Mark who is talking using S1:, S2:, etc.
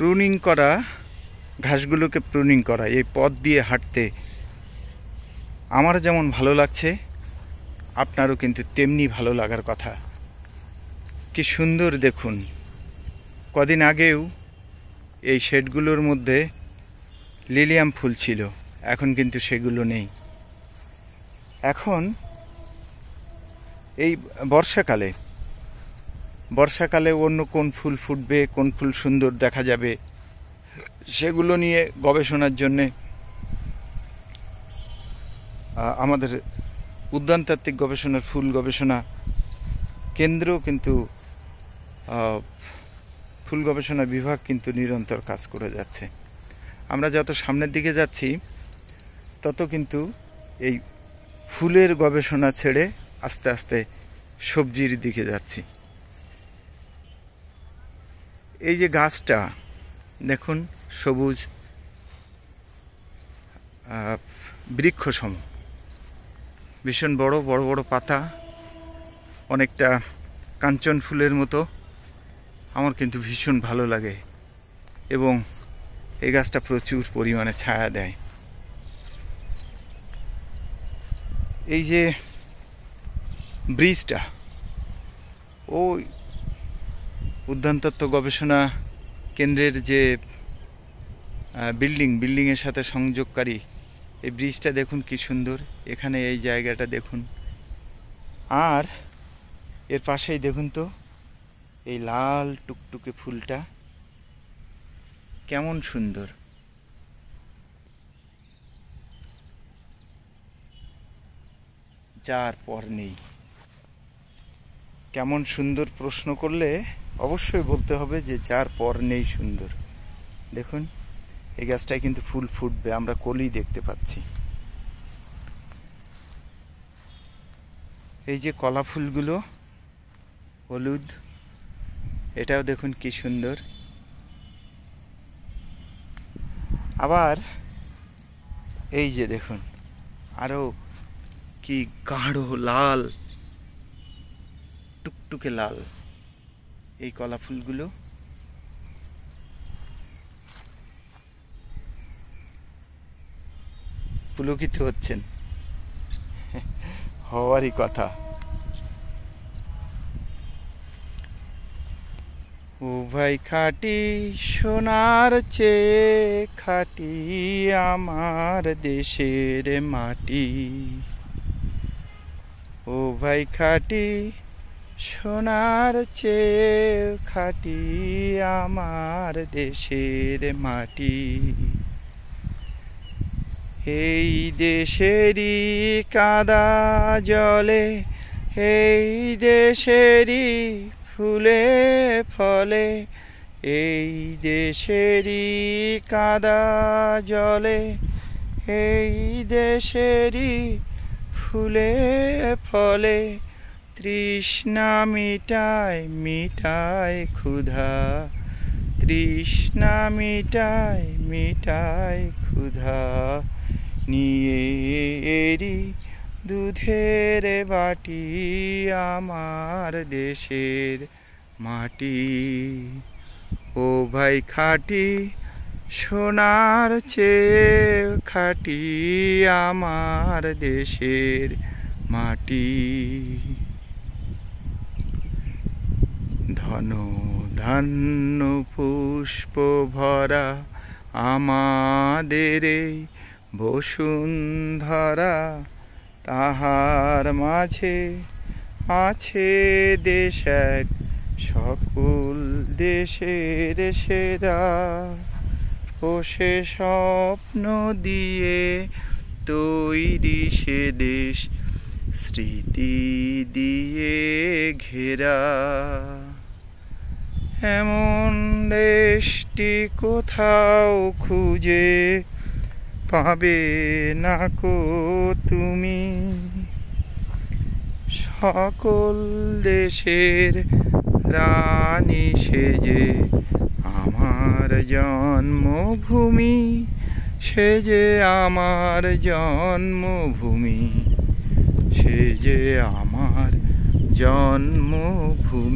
S1: Pruning করা, ঘাসগুলোকে pruning করা, এই পথ দিয়ে হাঁটতে আমার যেমন ভালো লাগছে, আপনারও কিন্তু তেমনি ভালো লাগার কথা। কি সুন্দর দেখুন। কদিন আগেও এই শেডগুলোর মধ্যে লিলিয়াম ফুল ছিল, এখন কিন্তু সেগুলো নেই। এখন এই বর্ষাকালে অন্য কোন ফুল ফুটবে, কোন ফুল সুন্দর দেখা যাবে, সেগুলো নিয়ে গবেষণার জন্যে আমাদের উদ্যানতাত্ত্বিক গবেষণার ফুল গবেষণা কেন্দ্র কিন্তু ফুল গবেষণা বিভাগ কিন্তু নিরন্তর কাজ করে যাচ্ছে। আমরা যত সামনের দিকে যাচ্ছি তত কিন্তু এই ফুলের গবেষণা ছেড়ে আস্তে আস্তে সবজির দিকে যাচ্ছি। এই যে গাছটা দেখুন, সবুজ বৃক্ষসম, ভীষণ বড় বড় বড় পাতা, অনেকটা কাঞ্চন ফুলের মতো। আমার কিন্তু ভীষণ ভালো লাগে এবং এই গাছটা প্রচুর পরিমাণে ছায়া দেয়। এই যে ব্রিজটা, ওই উদ্যানতত্ত্ব গবেষণা কেন্দ্রের যে বিল্ডিংয়ের সাথে সংযোগকারী এই ব্রিজটা দেখুন কি সুন্দর। এখানে এই জায়গাটা দেখুন, আর এর পাশেই দেখুন তো এই লাল টুকটুকে ফুলটা কেমন সুন্দর। যার পর নেই। কেমন সুন্দর প্রশ্ন করলে অবশ্যই বলতে হবে যে যার পর নেই সুন্দর। দেখুন এই গাছটায় কিন্তু ফুল ফুটবে, আমরা কলি দেখতে পাচ্ছি। এই যে কলা ফুলগুলো হলুদ, এটাও দেখুন কি সুন্দর। আবার এই যে দেখুন আরো কি গাঢ় লাল, টুকটুকে লাল এই কলা ফুলগুলো। পুলকিত হচ্ছেন, হওয়ারই কথা। ও ভাই খাঁটি সোনার চেয়ে খাঁটি আমার দেশের মাটি। ও ভাই খাঁটি সোনার চেয়ে খাঁটি আমার দেশের মাটি। এই দেশেরই কাদা জলে, এই দেশেরই ফুলে ফলে, এই দেশেরই কাদা জলে, এই দেশেরই ফুলে ফলে, তৃষ্ণা মিটায় মিটায় ক্ষুধা, তৃষ্ণা মিটায় মিটায় ক্ষুধা, নিয়ে এরি দুধের বাটি আমার দেশের মাটি। ও ভাই খাঁটি সোনার চেয়ে খাঁটি আমার দেশের মাটি। ধন ধান্য পুষ্প ভরা আমাদের এই বসুন্ধরা, তাহার মাঝে আছে দেশ এক সকল দেশের সেরা। ও সে স্বপ্ন দিয়ে তৈরি সে দেশ, স্মৃতি দিয়ে ঘেরা। এমন দেশটি কোথাও খুঁজে পাবে না কো তুমি, সকল দেশের রানী সেজে আমার জন্মভূমি, সেজে আমার জন্মভূমি, সেজে আমার জন্মভূমি।